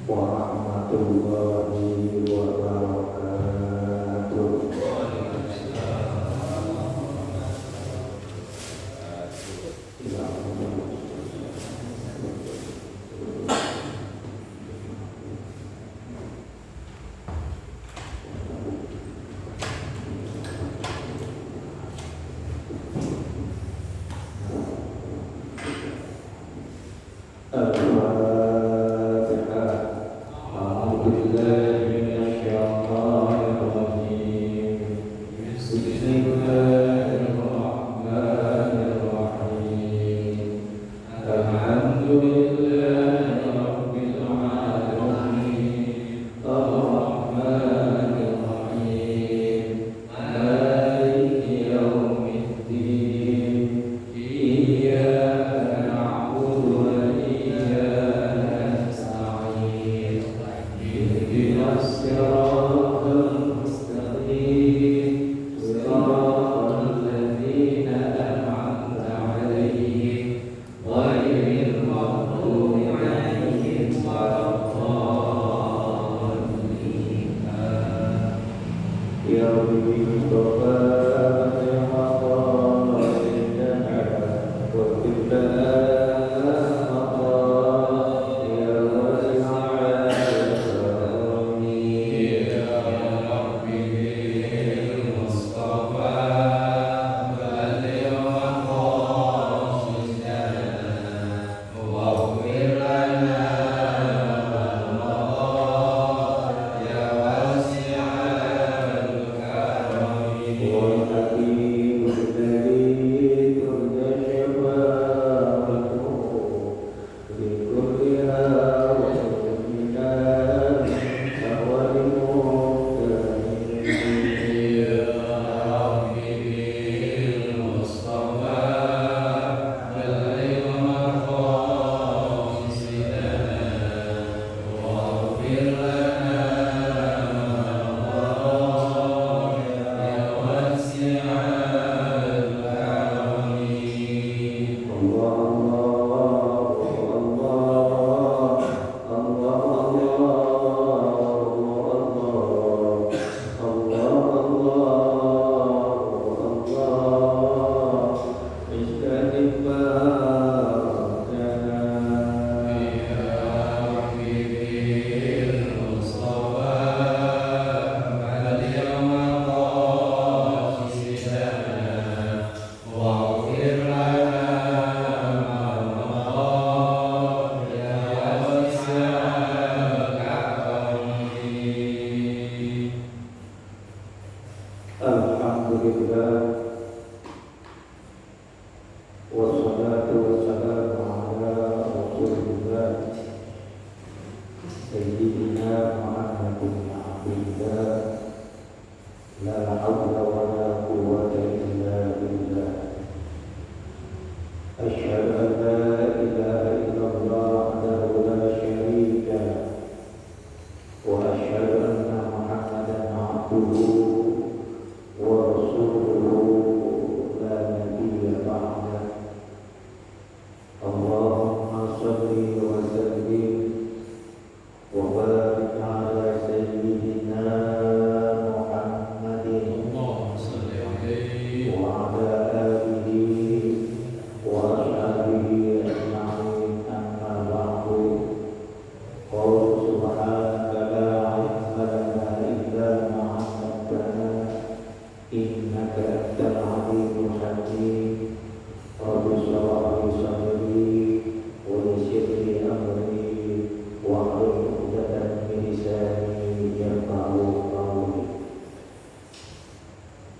warahmatullahi wabarakatuh.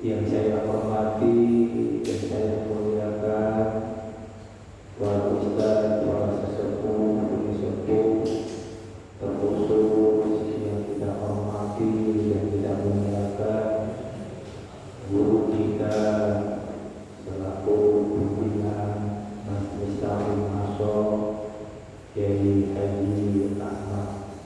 Yang saya hormati dan saya muliakan para ustaz, para sesepuh, terkhusus yang kita hormati dan kita muliakan guru kita selaku pimpinan Majelis Ta'lim Masjid Kiai Haji Ahmad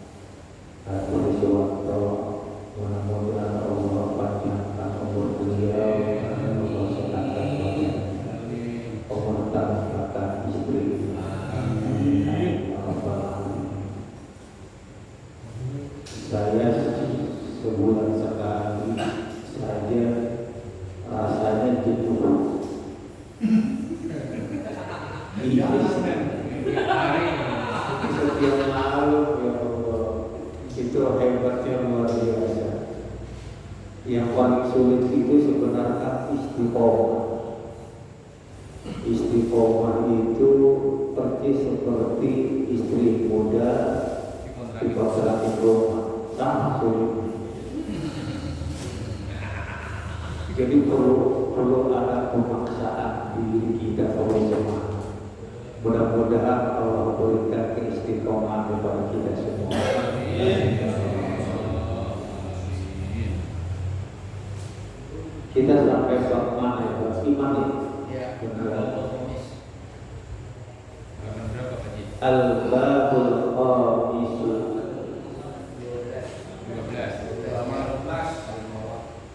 Hadi Suwanto. Mudah-mudahan Allah panjangkan umur beliau, Allah senangkan badan, Allah tambahkan istri. Saya sebulan sekali saja rasanya jenuh. Setiap malam ya Allah, itu hebatnya luar biasa. Yang paling sulit itu sebenarnya istiqomah. Istiqomah itu persis seperti istri muda di kontrakan rumah, sama sulit. Jadi perlu ada pemaksaan di diri kita oleh jemaah. Mudah-mudahan Allah berikan keistiqomahan kepada kita semua. Kita sampai bab mana ya? Bab iman ya. Al-babul khamisu.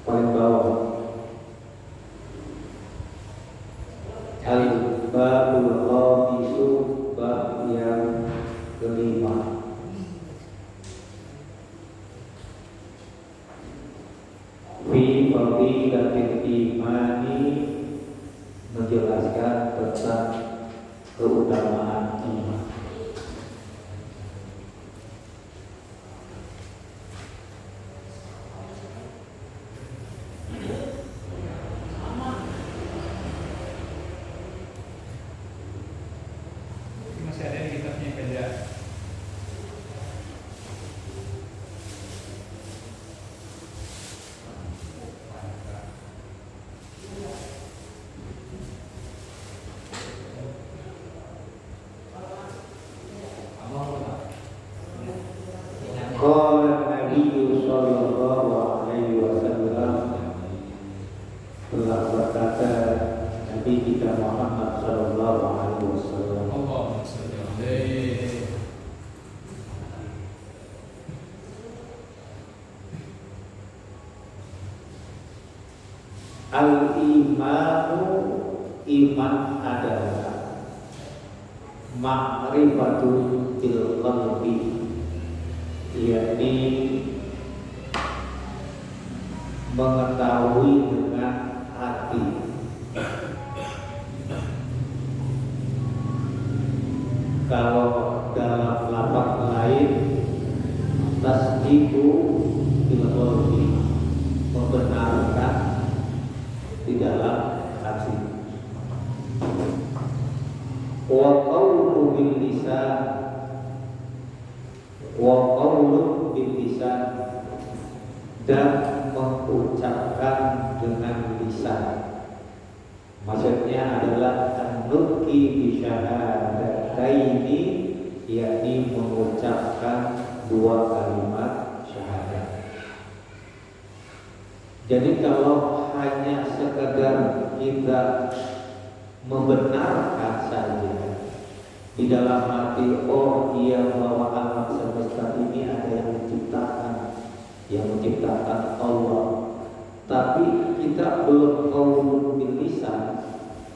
Paling bawah. Al-babul khamisu, bab yang kelima. Fi fadilatil imani, menjelaskan tentang keutamaan iman. Masih ada di kitabnya beda. Qala Nabi sallallahu alaihi wasallam, telah berkata Nabi kita Muhammad sallallahu alaihi wasallam, Allahumma shalli alaihi. al-imanu, iman adalah ma'rifatul bil qalbi, yakni mengetahui dengan hati. Kalau dalam lafaz lain, tasdiqu bil qalbi, membenarkan di dalam hati. Wa qawlu bil lisan, wa qawlu bil lisan, dan mengucapkan dengan lisan. Maksudnya adalah an-nutqi bi syahadataini, yakni mengucapkan dua kalimat syahadat. Jadi kalau hanya sekedar kita membenarkan saja di dalam hati, oh iya bahwa alam semesta ini ada yang menciptakan Allah, tapi kita belum qaulun bil lisan,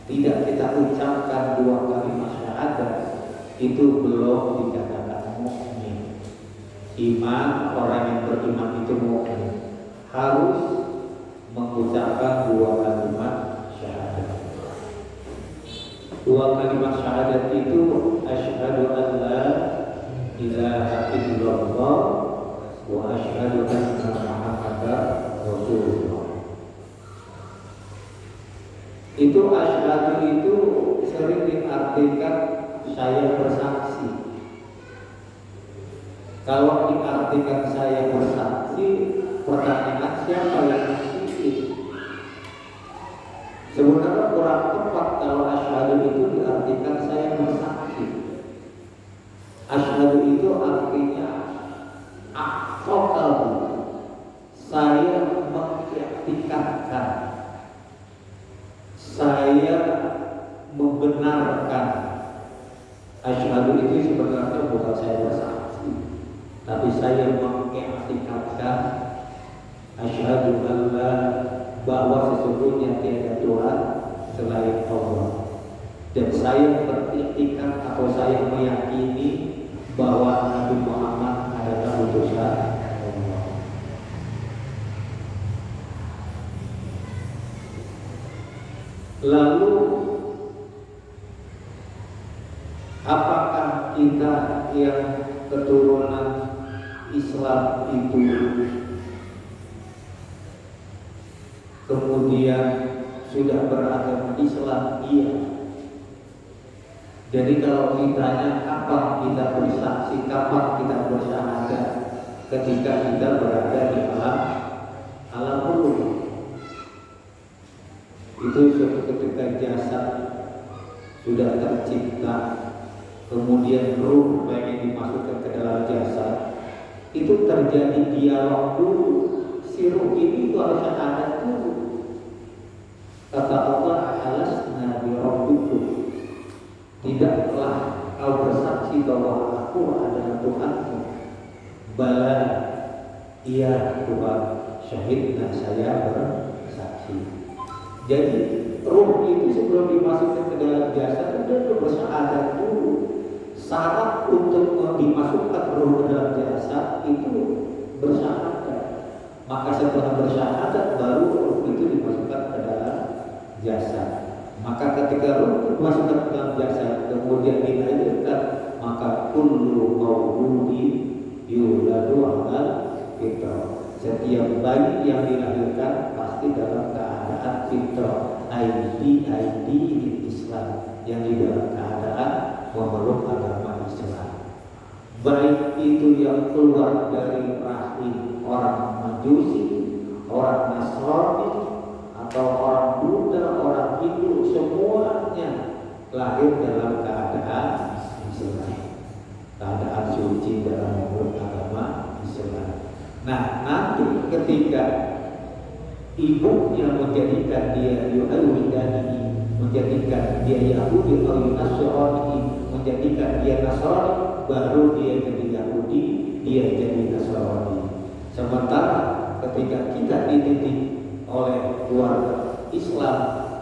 tidak kita ucapkan dua kalimat syahadat, itu belum dikatakan mukmin. Iman, orang yang beriman itu mukmin harus mengucapkan dua kalimat syahadat. Dua kalimat syahadat itu asyhadu an la ilaha illallah wa asyhadu anna Muhammadar Rasulullah. Itu asyhadu itu sering diartikan saya bersaksi. Kalau diartikan saya bersaksi, pertanyaan siapa yang bersaksi? Sebenarnya kurang tepat kalau asyhadu itu diartikan saya bersaksi. Asyhadu itu artinya aqaqahu, saya mengiktikadkan, saya membenarkan. Asyhadu itu sebenarnya bukan saya bersaksi, tapi saya mengiktikadkan asyhadu alla, bahwa sesungguhnya tiada Tuhan selain Allah, dan saya beriktikad atau saya meyakini bahwa Nabi Muhammad adalah utusan Allah. Lalu apakah kita yang keturunan Islam itu kemudian sudah beragama Islam? Iya. Jadi kalau ditanya kapan kita bersaksi, kapan kita bersyahadat, ketika kita berada di alam ruh. Itu suatu ketika jasad sudah tercipta, kemudian ruh pengen dimasukkan ke dalam jasad, itu terjadi dialog dulu. Si ruh ini harus syahadat dulu. Kata Allah, alasna bi rabbikum, tidaklah kau bersaksi bahwa aku adalah Tuhanmu. Bala, iya Tuhan, syahidna, saya bersaksi. Jadi ruh itu sebelum dimasukkan ke dalam jasad sudah bersyahadat dulu. Syarat untuk dimasukkan ruh ke dalam jasad itu bersyahadat. Maka setelah bersyahadat baru ruh itu dimasukkan ke dalam jasad. Maka ketika ruh dimasukkan ke dalam jasad kemudian dilahirkan, maka kullu mauludin yuladu ala fitrah. Setiap bayi yang dilahirkan pasti dalam keadaan fitrah, ID Islam, yang di dalam keadaan memeluk agama Islam. Baik itu yang keluar dari rahim orang Majusi, orang Nasrani, atau orang Buddha, orang Hindu, semuanya lahir dalam keadaan Islam, keadaan suci dalam memeluk agama Islam. Nah, nanti ketika ibunya menjadikan dia Yuhawidani, menjadikan dia Yahudi atau Nasrani, menjadikan dia Nasrani, baru dia jadi Yahudi, dia jadi Nasrani. Sementara ketika kita dididik oleh keluarga Islam,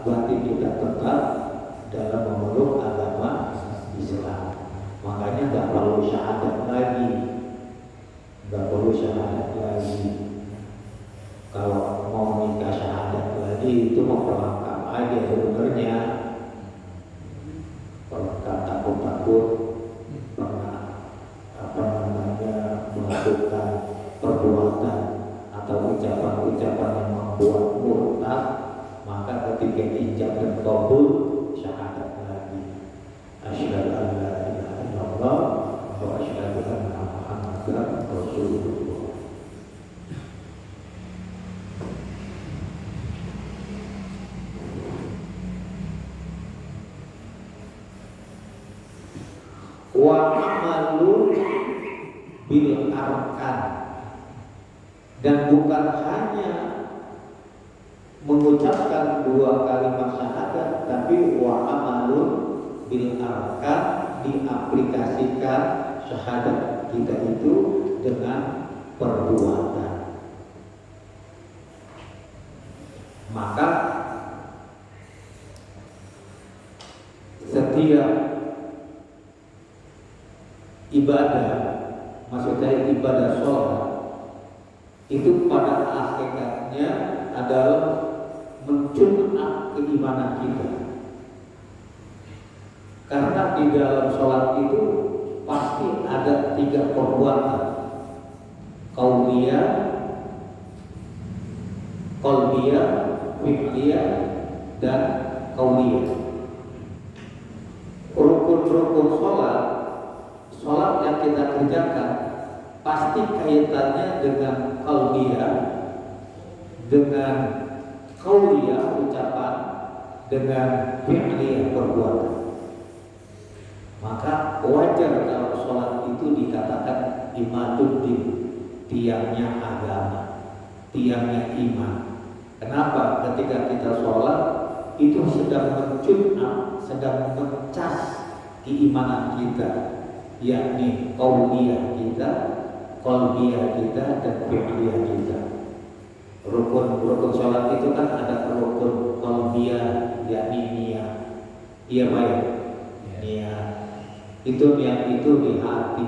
berarti kita tetap dalam memeluk agama Islam. Makanya nggak perlu syahadat lagi. Gak perlu syahadat lagi. Kalau mau nikah syahadat lagi itu mau pelengkap aja sebenarnya. Pelengkap, takut-takut pernah melakukan perbuatan atau ucapan-ucapan yang membuat murtad, maka ketika ijab dan qabul syahadat lagi. Asyhadu an la ilaha illallah wa asyhadu anna Muhammadar Rasulullah. Wa amalun bil arkan, dan bukan hanya mengucapkan dua kalimat syahadat, tapi wa amalun bil arkan, diaplikasikan syahadat kita itu dengan perbuatan. Maka setiap ibadah, maksudnya ibadah sholat, itu pada hakikatnya adalah mencurah keimanan kita. Karena di dalam sholat itu pasti ada 3 perbuatan: qauliyah, qalbiyah, fi'liyah, dan qauliyah. Rukun-rukun sholat yang kita kerjakan pasti kaitannya dengan qalbiyah, dengan qauliyah ucapan, dengan fi'liyah perbuatan. Maka wajar kalau sholat itu dikatakan imaduddin, tiangnya agama, tiangnya iman. Kenapa? Ketika kita sholat itu sedang mencurah, sedang mencas keimanan kita, yakni qauliyah kita, qalbiyah kita, dan fi'liyah kita. Rukun sholat itu kan ada rukun qalbiyah, yakni niat. Iya baik, niat. Itu niat itu di hati.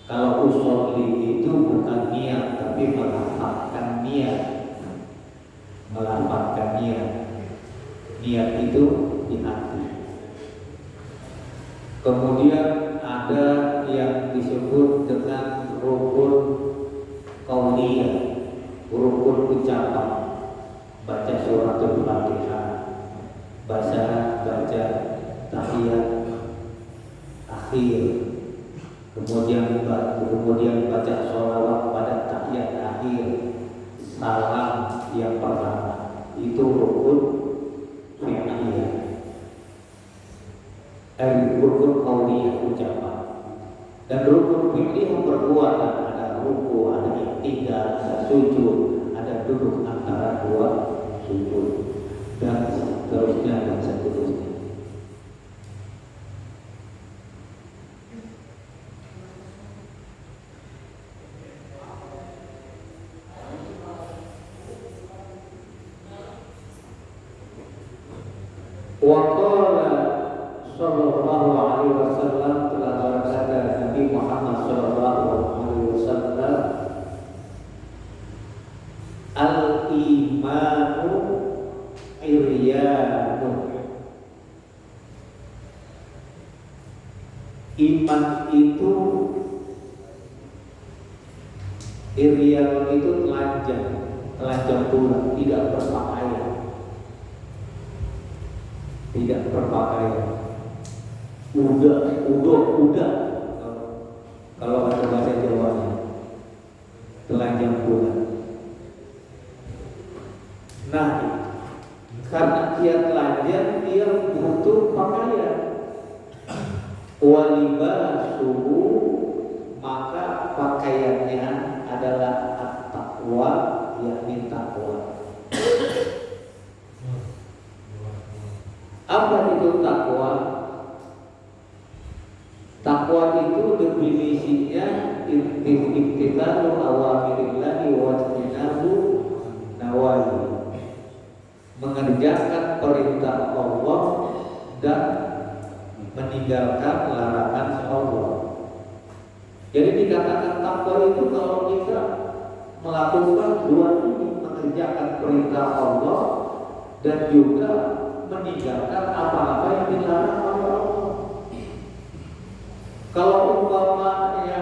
Kalau usolli itu bukan niat, tapi melafazkan niat. Niat itu di hati. Kemudian ada yang disebut dengan rukun qauliyah, rukun ucapan, baca suratul Fatihah, baca tahiyat akhir, kemudian baca sholawat pada tahiyat akhir, salam yang pertama. Itu rukun fi'liyah, rukun qauliyah ucapan. Dan rukun fi'liyah perbuatan, ada ruku, ada iktidal, ada sujud, ada duduk antara dua sujud, dan seterusnya dan seterusnya. Wa qala sallallahu alaihi wasallam, telah berkata Nabi Muhammad sallallahu alaihi wasallam, al-imanu iryanu. Iman itu iryanu itu telanjang bulat, tidak berpakaian. Tidak berpakaian, udah. Kalau ada bahasa Jawanya, telanjang bulat. Nah, karena dia telanjang, dia butuh pakaian. Walibasuhu, maka pakaiannya adalah at-taqwa, yakni takwa. Apa itu takwa? Takwa itu definisinya imtithalu awamirillahi wa ijtinabu nawahi, mengerjakan perintah Allah dan meninggalkan larangan Allah. Jadi dikatakan takwa itu kalau kita melakukan dua ini, mengerjakan perintah Allah dan juga meninggalkan apa-apa yang dilarang oleh Allah. Kalau umpamanya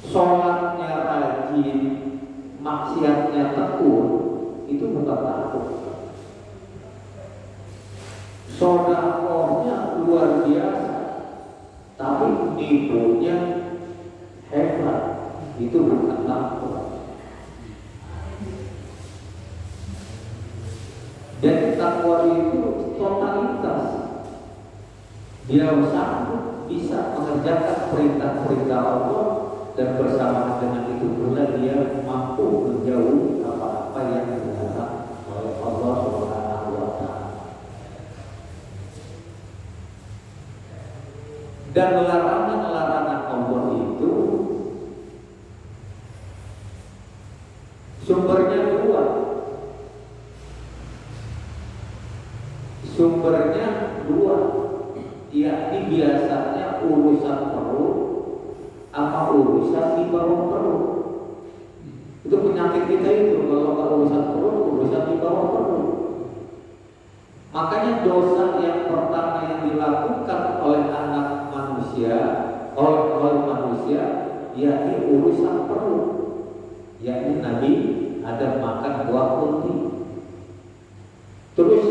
sholatnya rajin, maksiatnya tekun, itu bukan takut. Sedekahnya luar biasa, tapi nipunya hebat, itu bukan takut. Dan takwa itu totalitas. Dia sanggup bisa mengerjakan perintah-perintah Allah, dan bersamaan dengan itu pula dia mampu menjauhi apa-apa yang dilarang oleh Allah Subhanahu wa Ta'ala. Dan larangan-larangan Allah itu sumbernya dua. Yakni biasanya urusan perut apa urusan di bawah perut. Itu penyakit kita itu, kalau urusan perut, urusan di bawah perut. Makanya dosa yang pertama yang dilakukan oleh anak manusia, oleh manusia, yakni urusan perut, yakni Nabi Adam makan buah kurma. Terus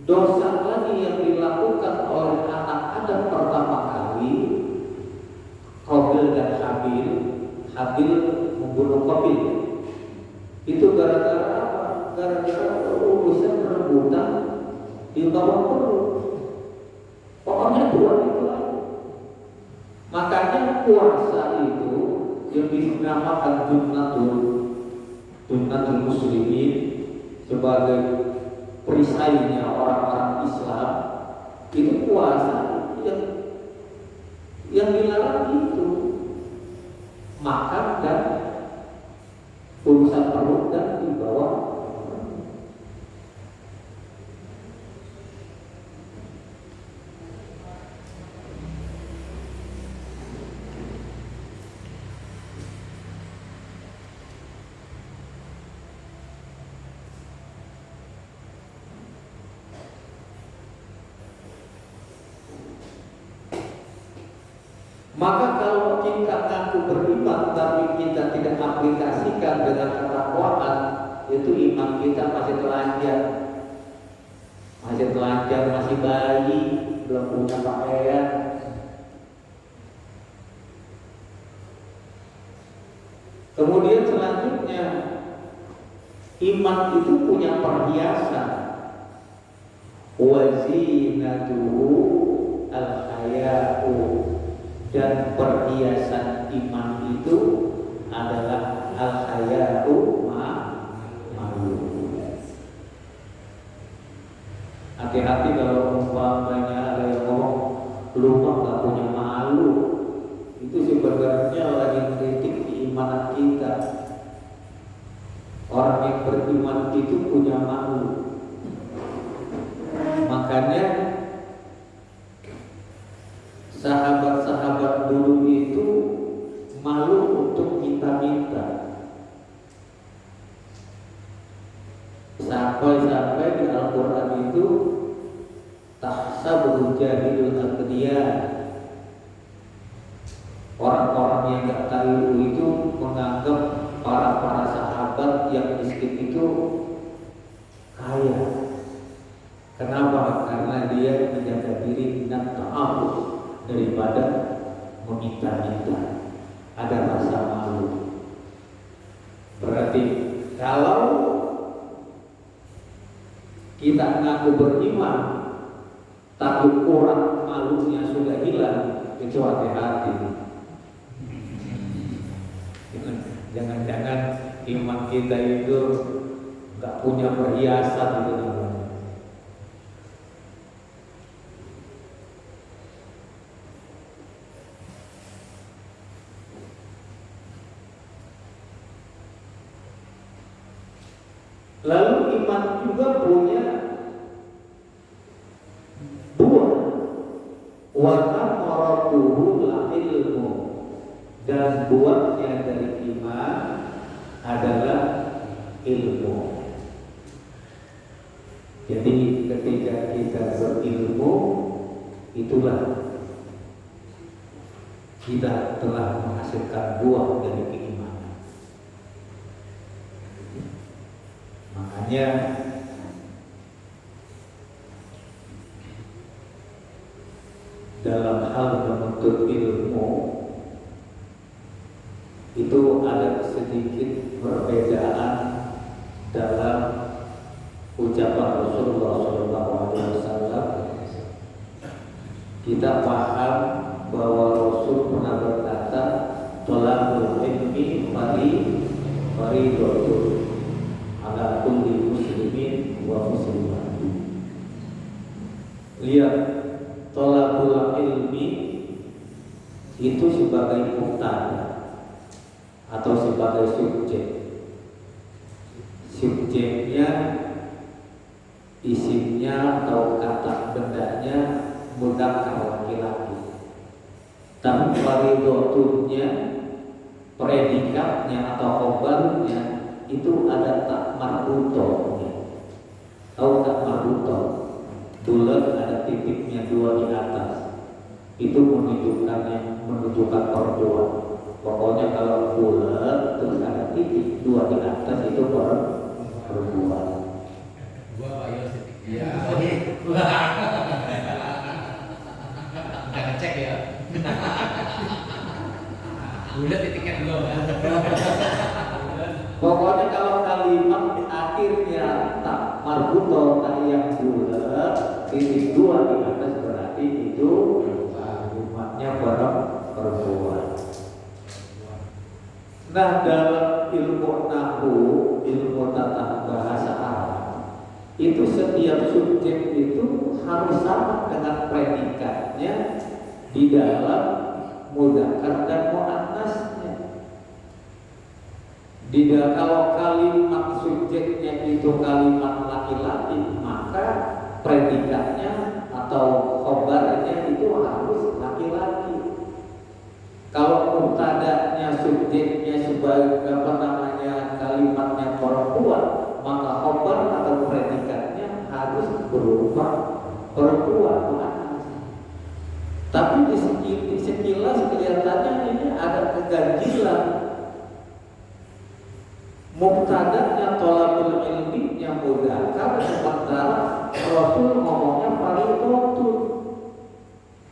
dosa lagi yang dilakukan oleh anak Adam pertama kali, Qabil dan Habil. Habil membunuh Qabil. Itu gara-gara apa? Gara-gara urusan rebutan di bawah perut. Pokoknya dua itu aja. Makanya puasa itu yang dinamakan Junnatul Muslimin, sebagai perisainya orang-orang Islam, itu puasa yang dilarang itu makan dan urusan perut dan di bawah. Maka kalau kita ngaku beriman tapi kita tidak aplikasikan dengan ketakwaan, itu iman kita masih telanjang, masih bayi, belum punya pakaian. Kemudian selanjutnya, iman itu punya perhiasan. Wazinatuhu al-haya'u, dan perhiasan iman itu adalah al-haya'u malu. Hati-hati kalau umpamanya ada yang ngomong lu mah gak punya malu, itu sebenarnya lagi kritik keimanan kita. Orang yang beriman itu punya malu. Makanya sahabat-sahabat dulu itu malu untuk minta-minta. Sampai-sampai di Al-Quran itu tahsabuhu jahilul aghniya. Orang-orang yang gak tahu itu menganggap para sahabat yang miskin itu kaya. Kenapa? Karena dia menjaga diri dan ta'awud daripada meminta-minta, ada rasa malu. Berarti kalau kita ngaku beriman, takut orang malunya sudah hilang, itu hati-hati. Jangan-jangan iman kita itu nggak punya perhiasan itu namanya. Lalu iman juga punya buah, wa thamaratuhu ilmu, dan buahnya dari iman adalah ilmu. Jadi ketika kita berilmu, itulah kita telah menghasilkan buah dari keimanan. Makanya dalam hal menuntut ilmu itu ada sedikit perbedaan dalam ucapan Rasulullah SAW. Kita paham bahwa Rasul pernah berkata, "Thalabul ilmi fardhatun ala kulli muslimin wa muslimatin." Lihat, thalabul ilmi itu sebagai mubtada atau sebagai subjek. Subjeknya, isimnya atau kata bendanya mudzakkar laki-laki. Tapi fardhatunnya, predikatnya atau khobarnya itu ada tak marbutohnya. Tahu tak marbutoh? Bulat ada titiknya dua di atas. Itu menunjukkan perempuan. Pokoknya kalau bulat terus ada titik dua di atas itu perempuan. Gua Pak Yos. Iya. Jangan cek ya. Bulat titiknya dua. Pokoknya kalau kalimat akhirnya tak marbutoh, tak yang bulat, titik dua di atas berarti itu kalimatnya perempuan. Nah, dalam ilmu nahwu, ilmu tata bahasa Arab, itu setiap subjek itu harus sama dengan predikatnya di dalam mudzakkar dan muannasnya. Kalau kalimat subjeknya itu kalimat laki-laki, maka predikatnya atau khobarnya itu harus laki-laki. Kalau mubtada'nya subjeknya sebagai kalimatnya perempuan, maka khobar atau predikatnya harus berupa perempuan. Tapi di sekilas kelihatan ganjilan mubtada'nya thalabul ilmi yang mudzakkar, sementara Rasul ngomongnya fardhotun.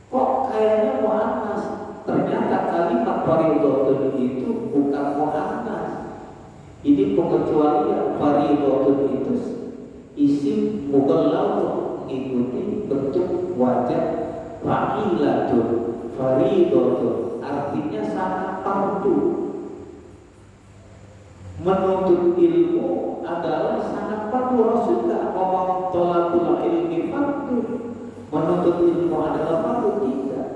Kok kayaknya muannas? Ternyata kalimat fardhotun itu bukan muannas. Ini pengecualian. Fardhotun itu isim mughalladh, mengikuti bentuk wajah fa'ilatun. Fardhotun artinya sangat fardu. Menuntut ilmu adalah sangat fardu. Rasul tidak ngomong thalabul ilmi fardu, menuntut ilmu adalah fardu, tidak.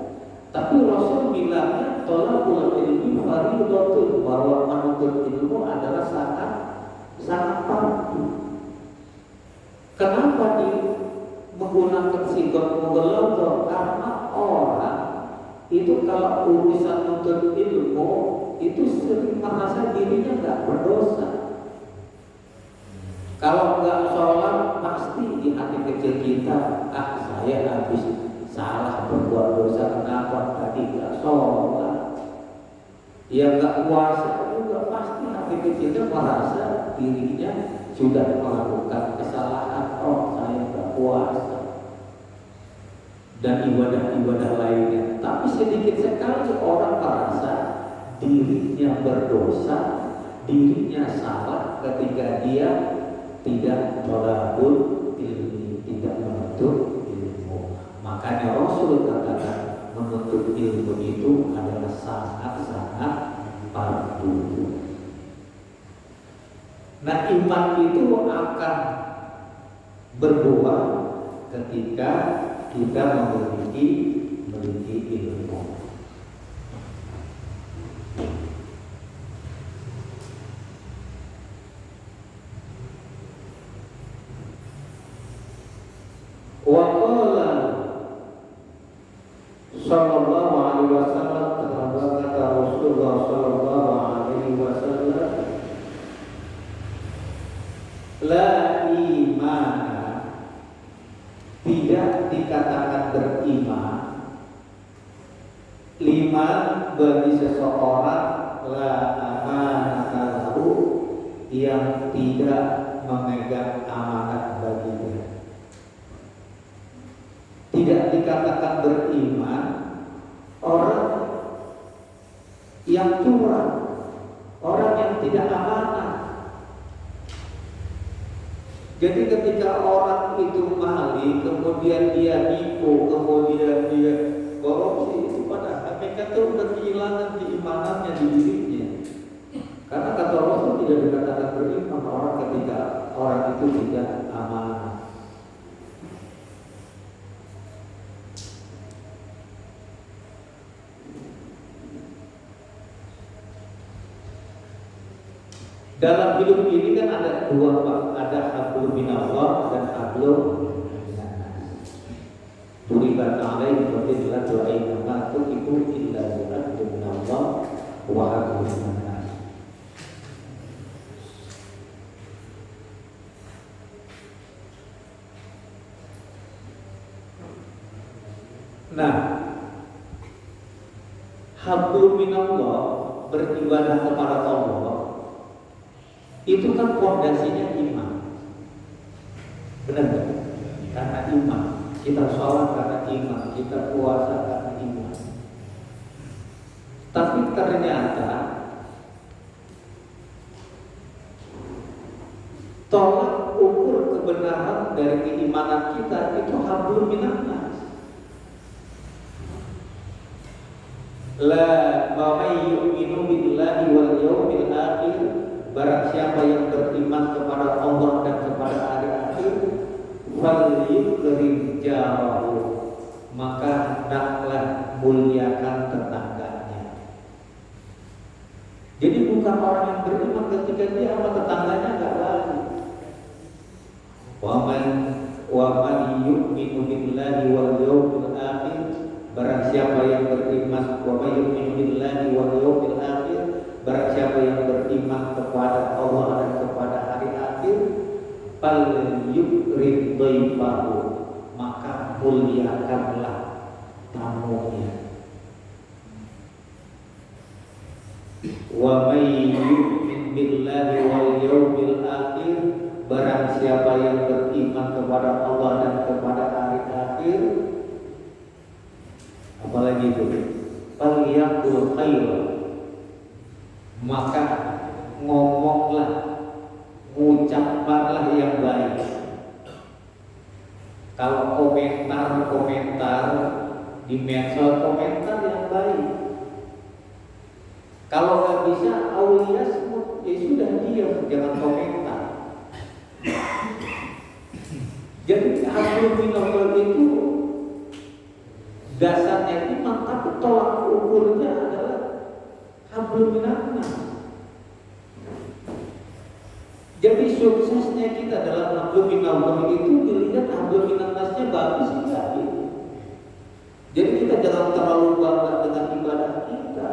Tapi Rasul bilangnya thalabul ilmi fardhotun, bahwa menuntut ilmu adalah sangat fardu. Kenapa menggunakan sigot mughalladh? Karena orang itu kalau urusan menuntut ilmu itu sering merasa dirinya nggak berdosa. Kalau nggak sholat, pasti di hati kecil kita, saya habis salah berbuat dosa, kenapa tadi nggak sholat? Ya nggak puasa juga, pasti hati kecilnya merasa dirinya sudah melakukan kesalahan. Saya nggak puasa dan ibadah-ibadah lainnya. Tapi sedikit sekali orang merasa dirinya berdosa, dirinya salah ketika dia tidak thalabul ilmi, tidak menuntut ilmu. Makanya Rasul katakan menuntut ilmu itu adalah sangat-sangat fardu. Nah, iman itu akan berbuah ketika kita memiliki ilmu. Wa qala sallallahu alaihi wasallam, kata Rasulullah sallallahu alaihi wasallam, la imana, tidak dikatakan beriman, liman bagi seseorang, la amanata lahu, yang tidak memegang amanat baginya. Tidak dikatakan beriman orang yang curang, orang yang tidak amanah. Jadi ketika orang itu maling, kemudian dia nipu, kemudian dia korupsi, itu pada hakikatnya itu udah kehilangan keimanannya di dirinya. Karena kata Rasul tidak dikatakan beriman orang ketika orang itu tidak amanah. Dalam hidup ini kan ada dua, ada hablum minallah dan hablum minannas. Turibat alaihi wa tilka du'aina ma tuqibu illa hablum minallah wa hablum minannas. Nah, hablum minallah, beribadah kepada Allah, itu kan fondasinya iman. Benar gak? Karena iman. Kita sholat karena iman, kita puasa karena iman. Tapi ternyata tolak ukur kebenaran dari keimanan kita itu hablum minannas. La may yu'minu billahi wal yawmil akhir, barang siapa yang beriman kepada Allah dan kepada hari akhir, falyukrim jarahu, maka hendaklah muliakan tetangganya. Jadi bukan orang yang beriman ketika dia sama tetangganya nggak lagi. Wa man yu'minu billahi wal yawmil akhir, barang siapa yang beriman, wa man yu'minu billahi wal yawmil akhir, barang siapa yang beriman kepada Allah dan kepada hari akhir, fal yukrim dhaifahu, maka muliakanlah tamunya. Wa may yu'min billahi wal yawmil akhir, barang siapa yang beriman kepada Allah dan kepada hari akhir, apalagi itu, falyaqul khairan, maka ngomonglah, ucapkanlah yang baik. Kalau komentar di medsos, komentar yang baik. Kalau nggak bisa aulia semut, ya sudah diam, jangan komentar. Jadi hablum minallah itu dasarnya iman, tapi tolak ukurnya adalah hablum minallah. Jadi suksesnya kita dalam hablum minallah itu dilihat hablum minallasnya bagus enggak gitu. Jadi kita jangan terlalu bangga dengan ibadah kita.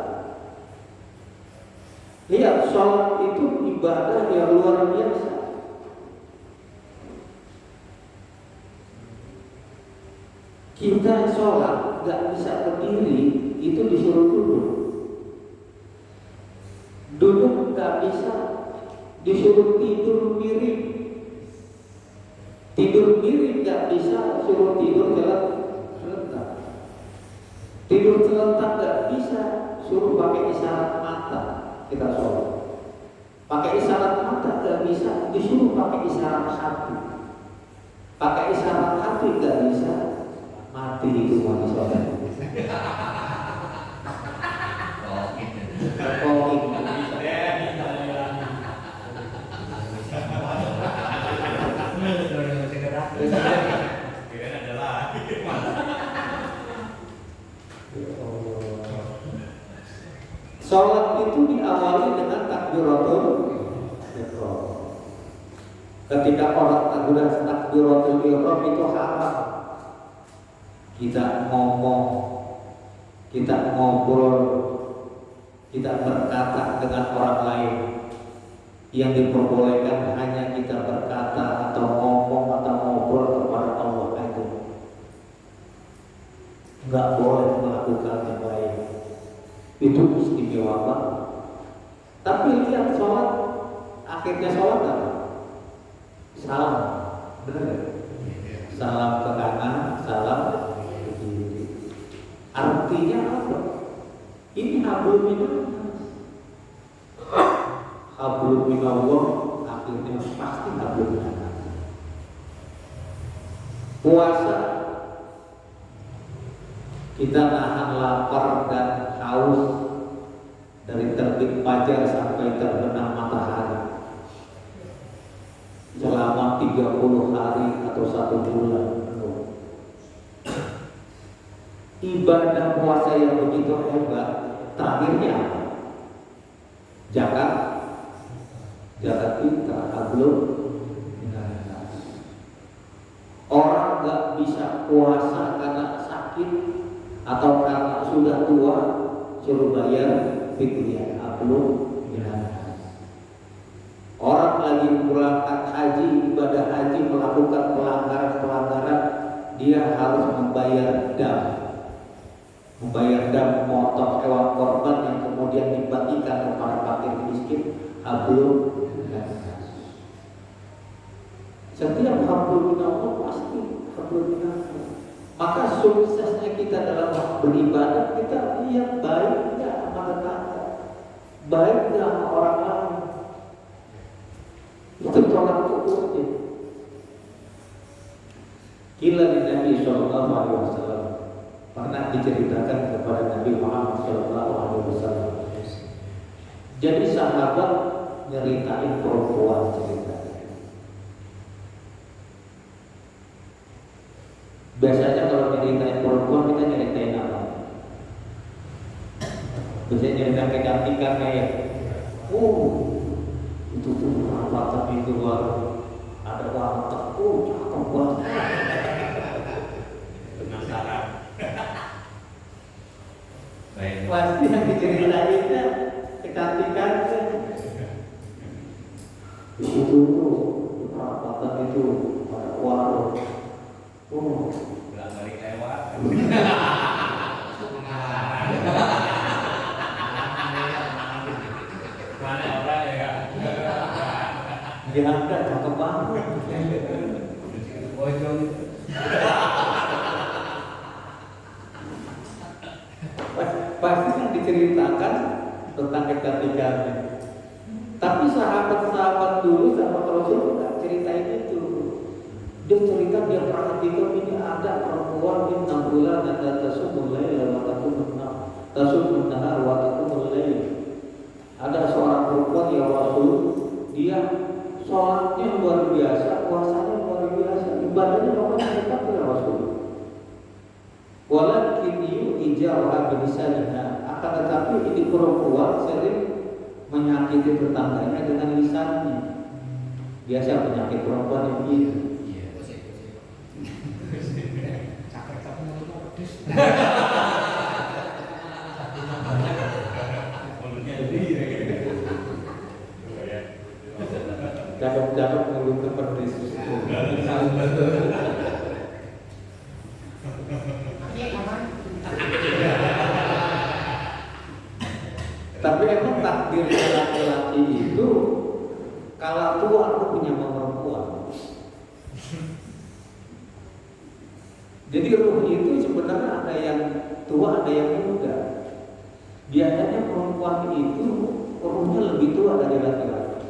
Lihat, sholat itu ibadah yang luar biasa. Kita sholat nggak bisa berdiri, itu disuruh duduk. Duduk nggak bisa, disuruh tidur miring. Tidur miring nggak bisa, suruh tidur terlentang. Tidur terlentang nggak bisa, suruh pakai isyarat mata. Kita sholat pakai isyarat mata nggak bisa, disuruh pakai isyarat hati. Pakai isyarat hati nggak bisa, mati itu mau sholat. Sholat itu diawali dengan takbiratul ihram. Ketika orang takbiratul ihram itu haram. Kita ngomong, kita ngobrol, kita berkata dengan orang lain. Yang diperbolehkan hanya kita berkata atau ngomong atau ngobrol kepada Allah itu. Nggak boleh melakukan yang lain. Itu istimewa banget. Tapi lihat sholat, akhirnya sholat apa? Salam, benar gak? Salam ke kanan, salam ke kiri. Artinya apa? Ini hablum minallah. Hablum minallah, akhirnya pasti hablum minallah. Puasa, kita nahan lapar dan haus dari terbit fajar sampai terbenam matahari selama 30 hari atau 1 bulan penuh. Ibadah puasa yang begitu hebat, terakhirnya apa? Zakat kita hablum minallah. Orang nggak bisa puasa karena sakit atau karena sudah tua, suruh bayar fidyah hablum minallah. Orang lagi berangkat haji, ibadah haji, melakukan pelanggaran, dia harus membayar dam, memotong hewan korban yang kemudian dibagikan kepada fakir miskin, hablum minallah. Setiap hablum minallah pasti hablum minallah. Maka suksesnya kita dalam beribadah, kita lihat baik nggak sama tetangga, baik nggak sama orang lain. Itu tolak ukurnya. Qila li Nabi sallallahu alaihi wasallam, pernah diceritakan kepada Nabi Muhammad sallallahu alaihi wasallam. Jadi sahabat nyeritain perempuan cerita. Biasanya kalau nyeritain perempuan kita nyeritain apa? Biasanya nyeritain kecantikan kayak, itu tuh perawatan itu ada wanita, cakep banget. Penasaran. Pasti yang diceritainnya kecantikannya. Di situ tuh perawatan itu ada warung. Bilang balik lewat. Dia ada cakep banget. Bojong. Pasti yang diceritakan tentang ketikannya. Tapi sahabat-sahabat dulu, sahabat Rasul nggak ceritain itu. Dia cerita, dia perhatikan ini ada perempuan di 6 bulan ada tasumul lail wa tasumul nahar wa taqumul lail. Ada seorang perempuan ya Rasul, dia sholatnya luar biasa, puasanya luar biasa, ibadahnya pokoknya hebat ya Rasul. Walakin ijawah bilisanha, akan tetapi ini perempuan sering menyakiti tetangganya dengan lisannya. Biasa penyakit perempuan yang gitu. Iya, gosip. Cakep mulut pedes. Cakep mulutnya pedes. Tapi emang takdir laki-laki itu kalau tua aku punya perempuan. Jadi ruh itu sebenarnya ada yang tua, ada yang muda. Biasanya perempuan itu ruhnya lebih tua dari laki-laki.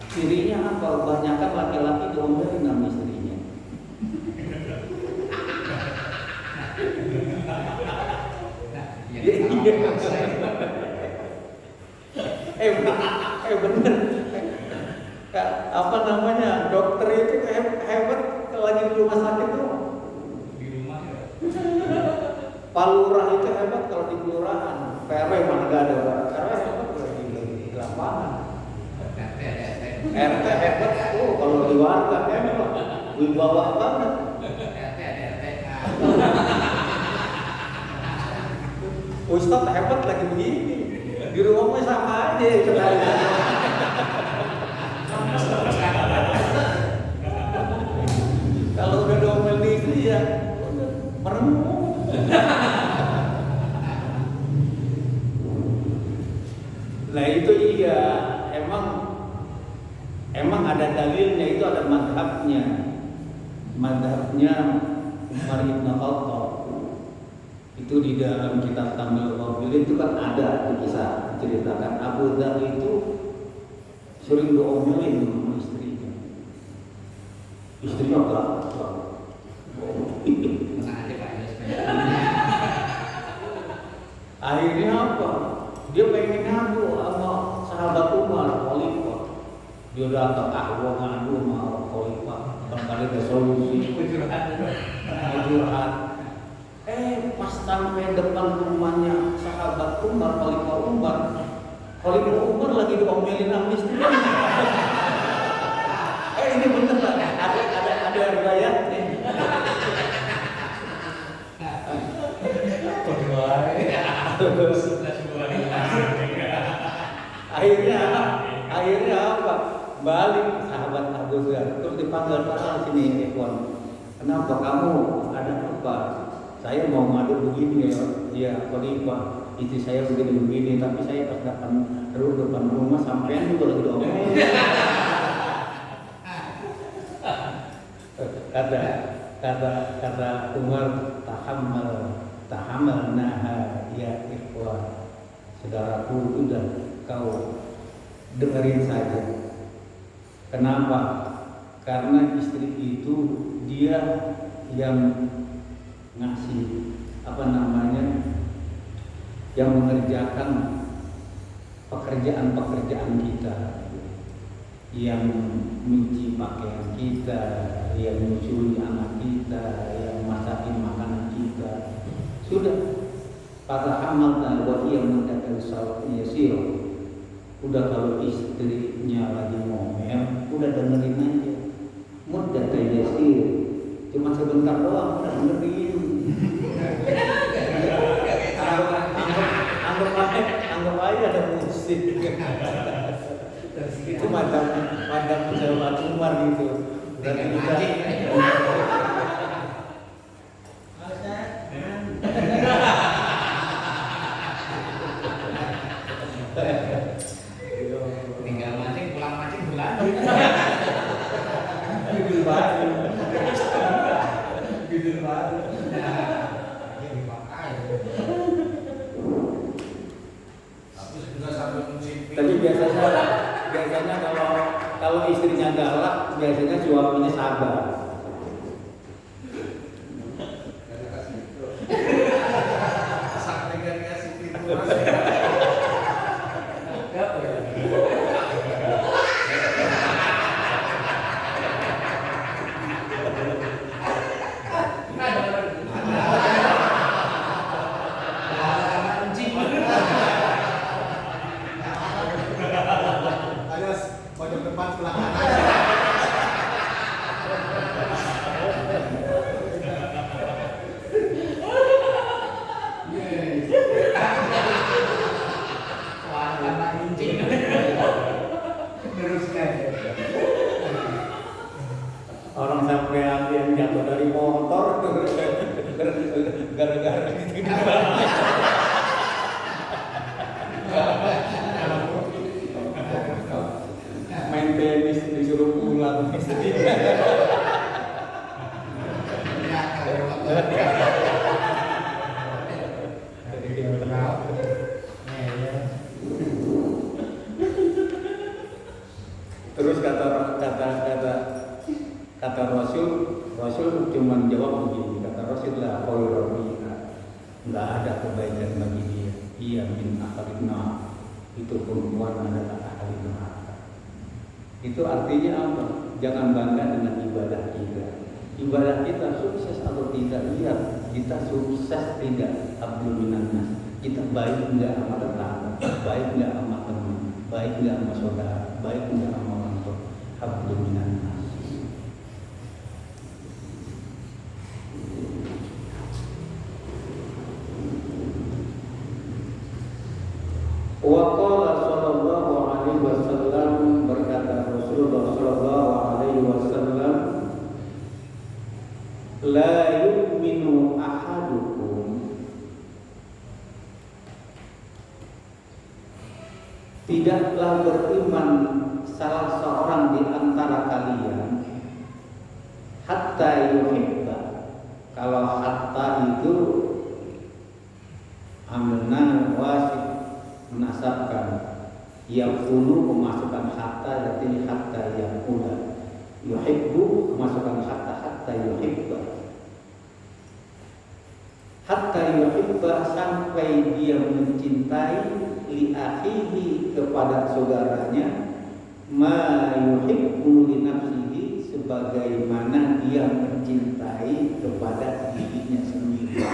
Cirinya apa? Kebanyakan laki-laki diomelin sama istrinya. Bener. Apa namanya? Dokter itu hebat lagi di rumah sakit tuh. Di rumah ya. Pak Lurah itu hebat kalau di kelurahan. PRW mana gak ada Pak. PRW hebat di lapangan. RT hebat. Kalau di warga hebat. Wibawa banget. Ustadz hebat lagi begini. Di rumahnya sama aja kenalnya. Kalau udah domel di istri ya merenung. Nah itu iya, emang ada dalilnya, itu ada madhabnya Umar Ibn Khattab. Itu di dalam kitab Tamil Qabil itu kan ada kisah ceritakan Abu Dhar itu sering diomelin sama istrinya. Istrinya galak. Akhirnya apa? Dia pengen ngadu sama sahabat Umar, Khalifah. Dia datang, gua ngadu sama Khalifah. Barangkali ada solusi. Curhat. Pas sampai depan rumahnya sahabat Umar, Khalifah Umar lagi diomelin sama istrinya. Ini bener lah, ada riwayatnya. Akhirnya apa? Balik sahabat Abu Dhar, terus dipanggil pasal sini, Ikhwan. Kenapa kamu ada apa? Saya mau ngadu begini ya Khalifah, istri saya begini, tapi saya pas depan rumah sampean juga lagi diomelin. Kata Umar, tahamal naha ya ikhwan, saudaraku, udah kau dengerin saja. Kenapa? Karena istri itu dia yang ngasih yang mengerjakan pekerjaan kita, yang mencuci pakaian kita, yang menyusui anak kita, yang masakin makanan kita. Sudah pada amal dan wahiyah mendadak yasir. Udah kalau istrinya lagi ngomel, udah dengerin aja. Mudah yasir. Cuma sebentar doang udah dengerin. Anggap aja ada musik. Itu macam sahabat Umar gitu. Dan tinggal mancing, pulang mancing berlanjut. biasanya kalau istrinya galak, biasanya suaminya sabar. Pojok depan sebelah kanan. Orang sampai ada yang jatuh dari motor gara-gara gitu. Main tenis disuruh pulang istri. Terus kata Rasul cuma jawab begini, kata Rasul lah, nggak ada kebaikan bagi dia. Ia min akharina, itu perempuan adalah ahli neraka. Itu artinya apa? Jangan bangga dengan ibadah kita. Ibadah kita sukses atau tidak, lihat kita sukses tidak, abdul minannas. Kita baik enggak sama tetangga, baik enggak sama teman, baik enggak sama saudara, baik enggak sama orang tua, abdul minannas. Wa qala sallallahu alaihi wasallam, berkata Rasulullah sallallahu alaihi wasallam, la yu'minu ahadukum, tidaklah beriman salah seorang di antara kalian, hatta yuhibba. Kalau hatta itu amilna wasif, menasabkan, yakunu memasukkan hatta, artinya hatta yakuna, yuhibbu memasukkan hatta yuhibba, hatta yuhibba sampai dia mencintai li akhihi kepada saudaranya, ma yuhibbu li nafsihi sebagaimana dia mencintai kepada dirinya sendiri.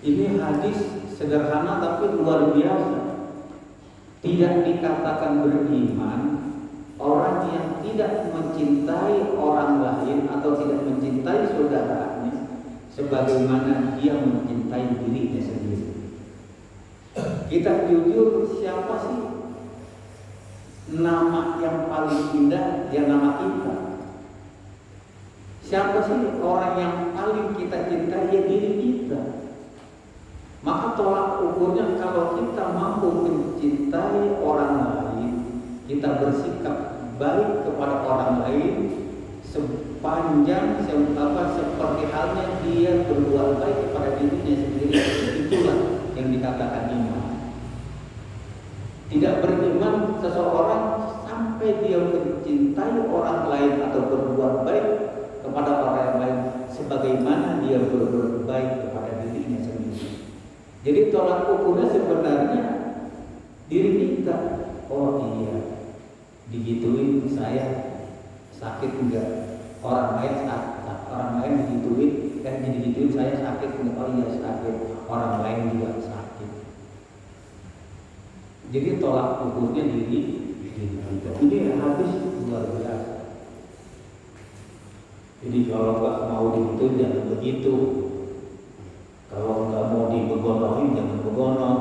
Ini hadis sederhana tapi luar biasa. Tidak dikatakan beriman orang yang tidak mencintai orang lain atau tidak mencintai saudaranya sebagaimana dia mencintai dirinya sendiri. Kita jujur, siapa sih nama yang paling indah? Ya nama kita. Siapa sih orang yang paling kita cintai? Ya diri kita. Maka tolak ukurnya kalau kita mampu mencintai orang lain, kita bersikap baik kepada orang lain sepanjang seperti halnya dia berbuat baik kepada dirinya sendiri, itulah yang dikatakan iman. Tidak beriman seseorang sampai dia mencintai orang lain atau berbuat baik kepada orang lain sebagaimana dia berbuat baik kepada dirinya sendiri. Jadi tolak ukurnya sebenarnya diri kita. Oh iya, digituin saya sakit enggak? Orang lain digituin, digituin saya sakit enggak? Oh iya sakit. Orang lain juga sakit. Jadi tolak ukurnya diri kita. Ini habis luar biasa. Jadi kalau nggak mau digituin jangan begitu. Kalau nggak mau dibegonohin jangan begono.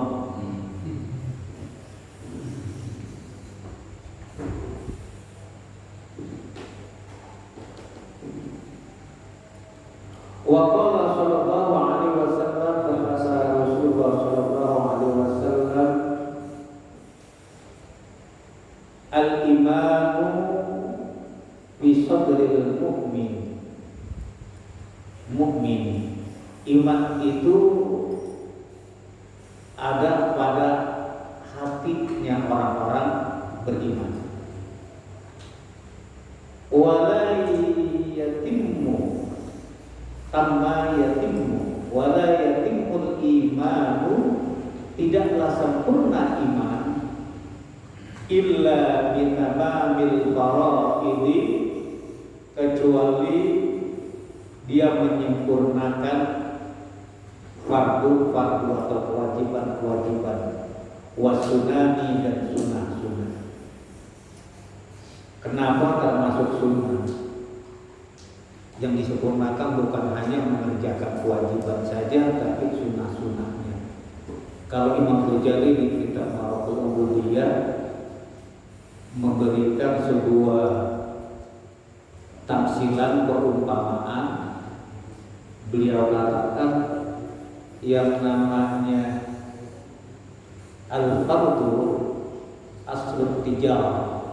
Wa qala sallallahu alaihi wasallam, bahasa Rasulullah sallallahu alaihi wasallam, al-imanu fi sadril mu'min. Iman itu ada pada tidaklah sempurna iman illa bitamamil fara'idi, kecuali dia menyempurnakan fardu-fardu atau kewajiban-kewajiban, wasunani dan sunnah-sunnah. Kenapa termasuk sunnah? Yang disempurnakan bukan hanya mengerjakan kewajiban saja, tapi sunnah-sunnahnya. Kalau Imam Ghazali di kitab Maraqul Ubudiyah memberikan sebuah tamsilan perumpamaan, beliau katakan yang namanya al-fardu aslut tijarah.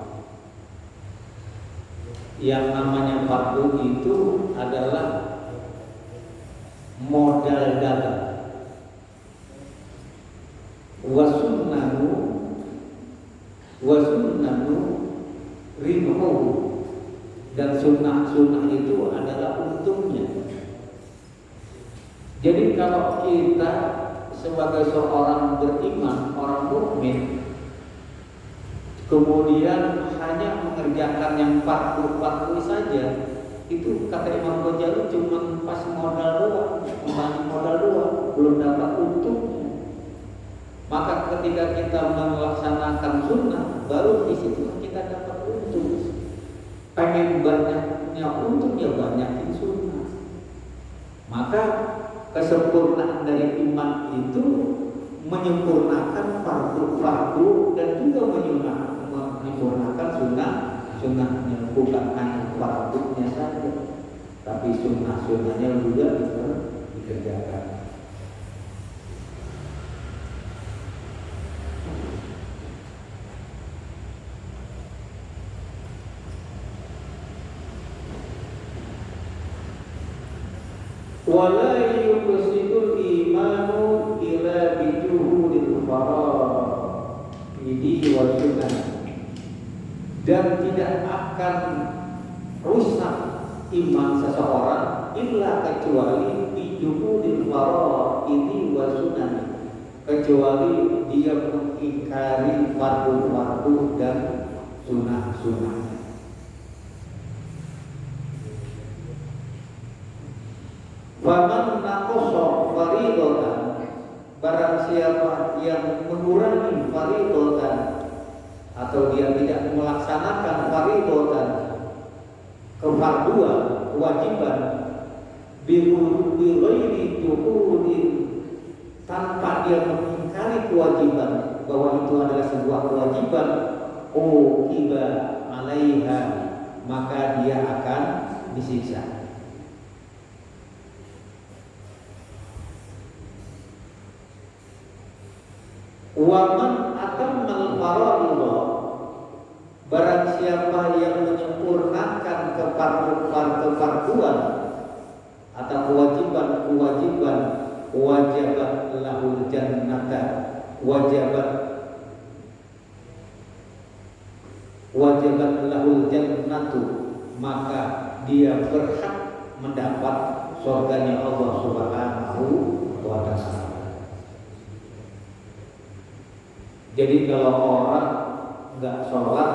Yang namanya fardu itu adalah modal dagang. Wasunnanu ribuhu, dan sunnah itu adalah untungnya. Jadi kalau kita sebagai seorang beriman, orang mukmin, kemudian hanya mengerjakan yang fardu saja, itu kata Imam Ghazali cuma pas modal doang, kembali modal doang, belum dapat untungnya. Maka ketika kita melaksanakan sunnah, baru di situ kita dapat untung. Pengen banyaknya untung, ya banyakin sunnah. Maka kesempurnaan dari iman itu menyempurnakan fardu dan juga menyempurnakan sunnahnya, bukan hanya fardunya saja, tapi sunnahnya juga dikerjakan. Wala yuqsidul imanu ila bijuhudil fara'idi wal sunnah, dan tidak akan rusak iman seseorang illa kecuali bijuhudil fara'idi wal sunnah, kecuali dia mengingkari fardu-fardu dan sunnah-sunnahnya. Faman naqasa fariidatan, barang siapa yang mengurangi fariidatan atau dia tidak melaksanakan fariidatan, kefarduan, kewajiban, bighairi juhudin, tanpa dia mengingkari kewajiban bahwa itu adalah sebuah kewajiban, uqiba alaiha, maka dia akan disiksa. Waman atammal faraidha, barang siapa yang menyempurnakan kefarduan atau kewajiban, wajabat lahul jannata, wajabat lahul jannatu, maka dia berhak mendapat surganya Allah Subhanahu wa ta'ala. Jadi kalau orang nggak sholat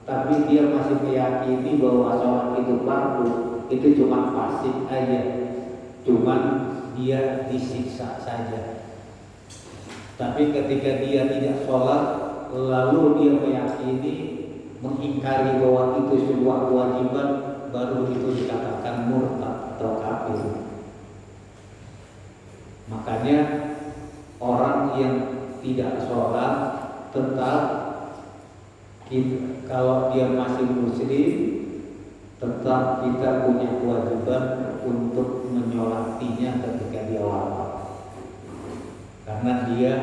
tapi dia masih meyakini bahwa sholat itu fardu, itu cuma fasik aja, cuman dia disiksa saja. Tapi ketika dia tidak sholat lalu dia meyakini, mengingkari bahwa itu sebuah kewajiban, baru itu dikatakan murtad atau kafir. Makanya orang yang tidak sholat tetap, kalau dia masih muslim, tetap kita punya kewajiban untuk menyolatinya ketika dia wafat. Karena dia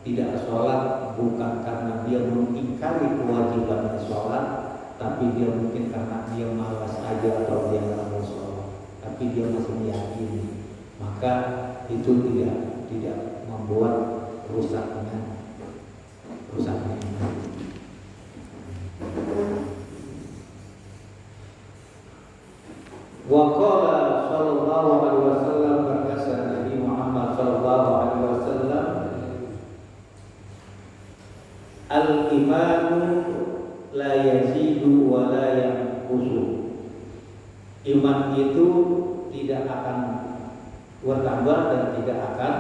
tidak sholat bukan karena dia mengingkari kewajiban sholat, tapi dia mungkin karena dia malas aja atau dia nggak mau sholat, tapi dia masih meyakini, maka itu tidak membuat rusaknya. Wa qala sallallahu alaihi wasallam, berkata Nabi Muhammad sallallahu alaihi wasallam, Al-imanu la yazidu wa la yanqusu. Iman itu tidak akan bertambah dan tidak akan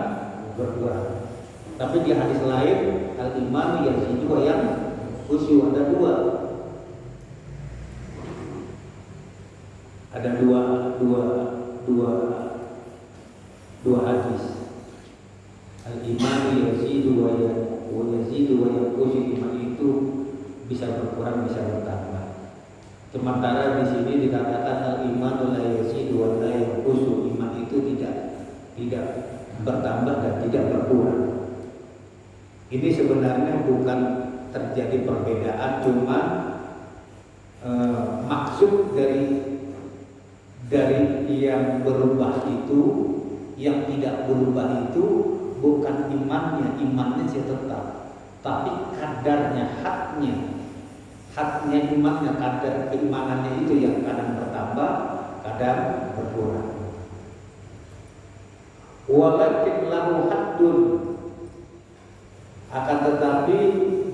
berkurang. Tapi di hadis lain al-imanu yazidu wa yanqusu, ada dua hadis. Al-imanu yazidu wa yazidu wa yanqusu. Iman itu bisa berkurang, bisa bertambah. Sementara di sini dikatakan al-imanu la yazidu wa la yanqusu. Iman itu tidak bertambah dan tidak berkurang. Ini sebenarnya bukan terjadi perbedaan, cuma maksud dari yang berubah itu, yang tidak berubah itu bukan imannya sih tetap, tapi kadarnya, haknya imannya, kadar keimanannya itu yang kadang bertambah, kadang berkurang. Walakin lahu haddun, akan tetapi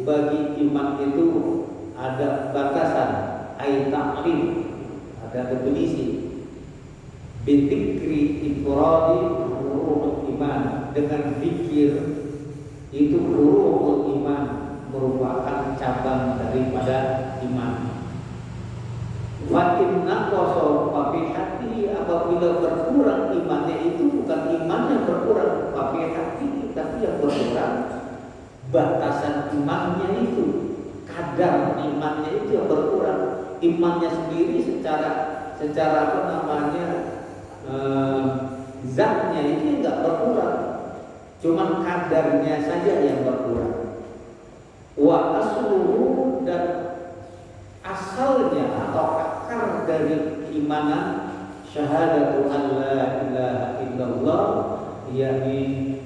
bagi iman itu ada batasan, ay ta'rif, ada definisi. Bidzikri ifradi furu'ul iman, dengan zikir itu furu'ul iman, merupakan cabang daripada iman. Wa inna qasa fi hati, apabila berkurang imannya itu bukan imannya berkurang fi hati, tapi yang berkurang batasan imannya itu, kadar imannya itu yang berkurang. Imannya sendiri secara apa namanya, zatnya itu enggak berkurang, cuman kadarnya saja yang berkurang. Wa asluhu, dan asalnya atau akar dari keimanan syahadatu an la ilaha illallah, yakni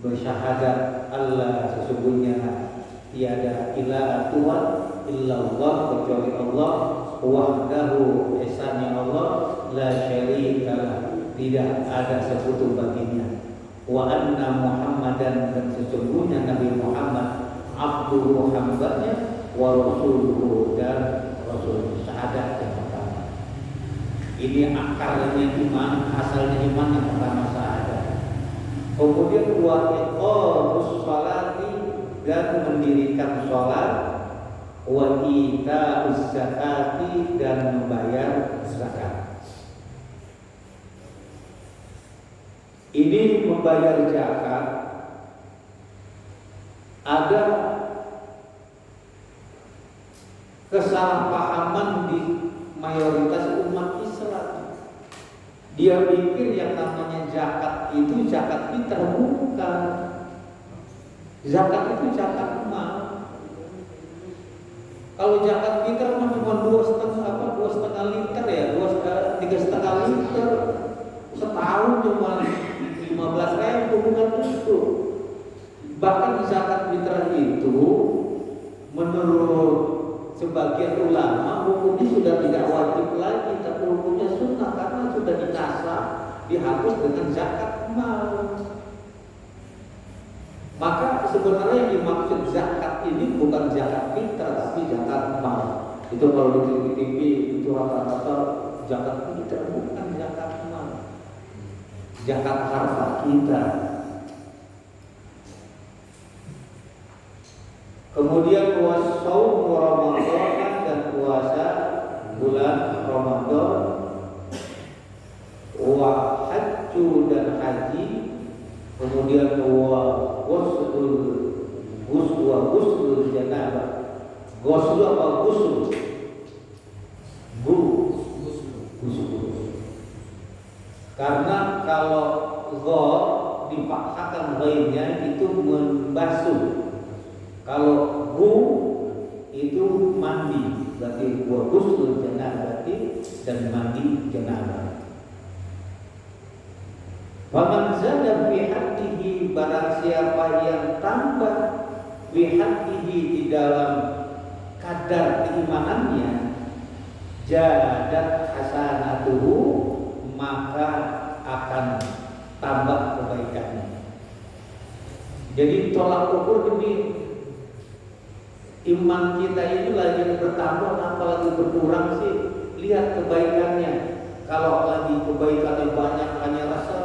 bersyahadat Allah sesungguhnya tiada ilah Tuhan illallah kecuali Allah, wahdahu esanya Allah, la syarikalah tidak ada sekutu baginya, wa anna Muhammadan, dan sesungguhnya Nabi Muhammad abduhu hambanya, wa rasuluhu, dan rasul, syahadat yang pertama. Ini akarnya iman, asalnya iman yang pertama syahadat. Kemudian wa iqamus sholati, dan mendirikan sholat, wa ita'uz zakati, dan membayar zakat. Ini membayar zakat ada kesalahpahaman di mayoritas umat Islam. Dia pikir yang namanya zakat itu zakat fitrah, bukan. Zakat itu zakat mal. Kalau zakat fitrah cuma 2,5 liter ya, 3,5 liter setahun cuma 15.000, bukan itu. Bahkan zakat fitrah itu menurut sebagian ulama hukumnya sudah tidak wajib lagi, tapi hukumnya sunnah karena sudah dinasah, dihapus dengan zakat mal. Maka sebenarnya yang dimaksud zakat ini bukan zakat fitrah, tapi zakat mal. Itu kalau di TV itu rata-rata zakat fitrah, bukan zakat mal, zakat harta kita. Kemudian puasa saum Ramadan, dan puasa bulan Ramadan, wa hajju, dan haji, kemudian wa ghuslul janabah. Ghusl apa ghusl? Ghusl. Karena kalau gha dipaksakan ghainnya itu membasuh. Kalau gu itu mandi, berarti wa ghuslul janabah, dan mandi janabah. Faman zada fi haqqihi, barang siapa yang tambah fi haqqihi, di dalam kadar keimanannya, jadat hasanatuhu, maka akan tambah kebaikannya. Jadi tolak ukur ini Iman kita ini lagi bertambah apalagi berkurang sih? Lihat kebaikannya. Kalau lagi kebaikannya banyak, hanya rasa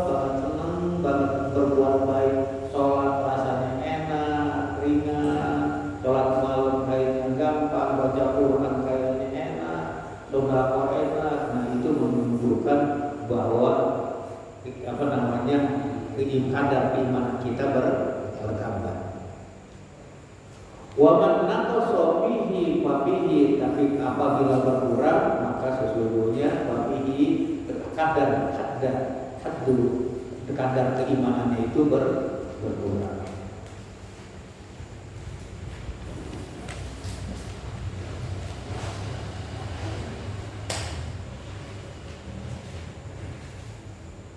banget, senang banget berbuat baik. Sholat rasanya enak, ringan. Sholat malam kayaknya gampang, baca Quran kayaknya enak, sedekah enak. Nah itu menunjukkan bahwa kadar iman kita bertambah. Wa man naqasa fihi fa bihi, tapi apabila berkurang maka sesungguhnya fa bihi kadar keimanannya itu berkurang.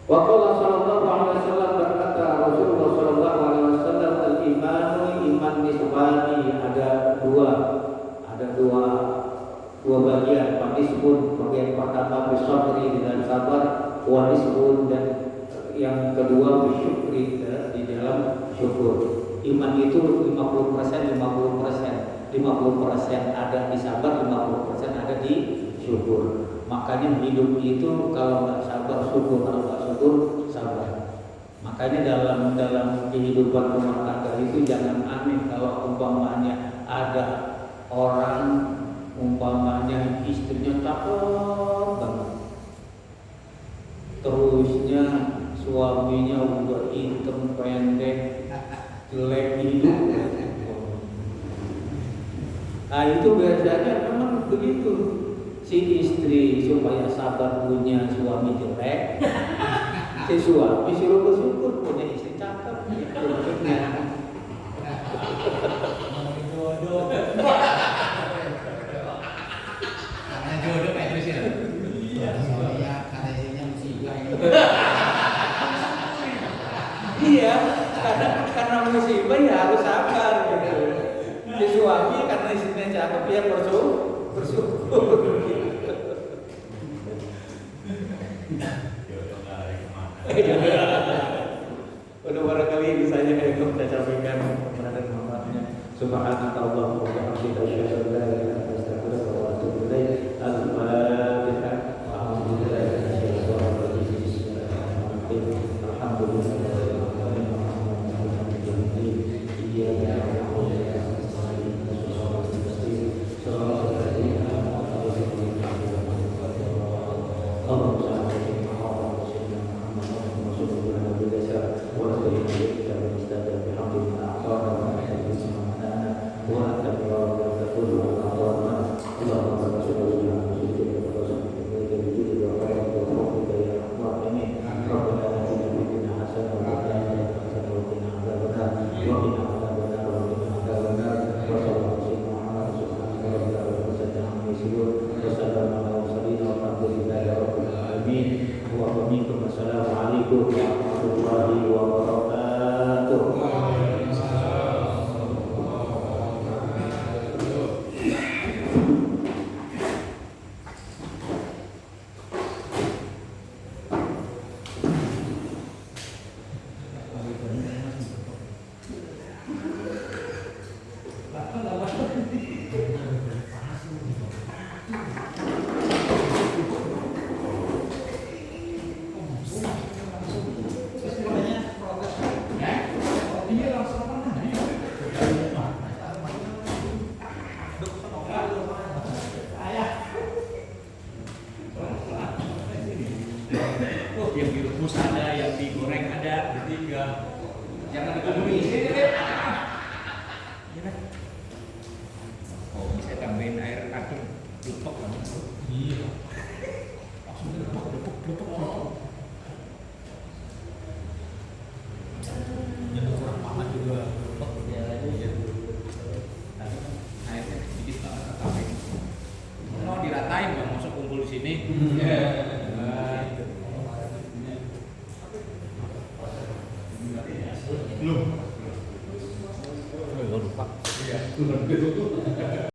Wa qala sallallahu alaihi wasallam, berkata Rasulullah sallallahu alaihi wasallam, al-imanu iman nisbani, ada dua bagian. Nisbun bagian pertama bisabri, dengan sabar, wa nisbun, dan yang kedua bisyukri, di dalam syukur. Iman itu 50% 50% ada di sabar, 50% ada di syukur. Makanya hidup itu kalau nggak sabar syukur, kalau nggak syukur sabar. Makanya dalam kehidupan rumah tangga itu jangan aneh kalau umpamanya ada orang umpamanya istrinya cakep banget, terusnya suaminya udah hitam pendek jelek hidup. Nah itu biasanya memang begitu. Si istri supaya sabar punya suami jelek, si suami suruh bersyukur punya istri cakep. Itu maksudnya. Jodoh. Karena jodoh kayak terus ya. Iya. Soalnya karena istrinya musibah ini. Iya, karena musibah ya harus sabar gitu. Si suami karena istrinya cakep ya bersyukur. Udah barangkali ini saja yang kita sampaikan kepada manfaatnya. Subhanaka Allahumma wa bihamdika asyhadu an la ilaha illa anta astaghfiruka wa atubu ilaik. Al-Fatihah. Assalamualaikum warahmatullahi wabarakatuh. Yang direbus ada, yang digoreng ada, jadi jangan ditumis. Oh, saya tambahin air adem, lupa kan? Iya. Langsung lupa. Jangan kurang panas juga. Ya, iya. Airnya sedikit banget, tambahin. Mau diratain nggak masuk kumpul di sini? Belum. Lupa. Iya.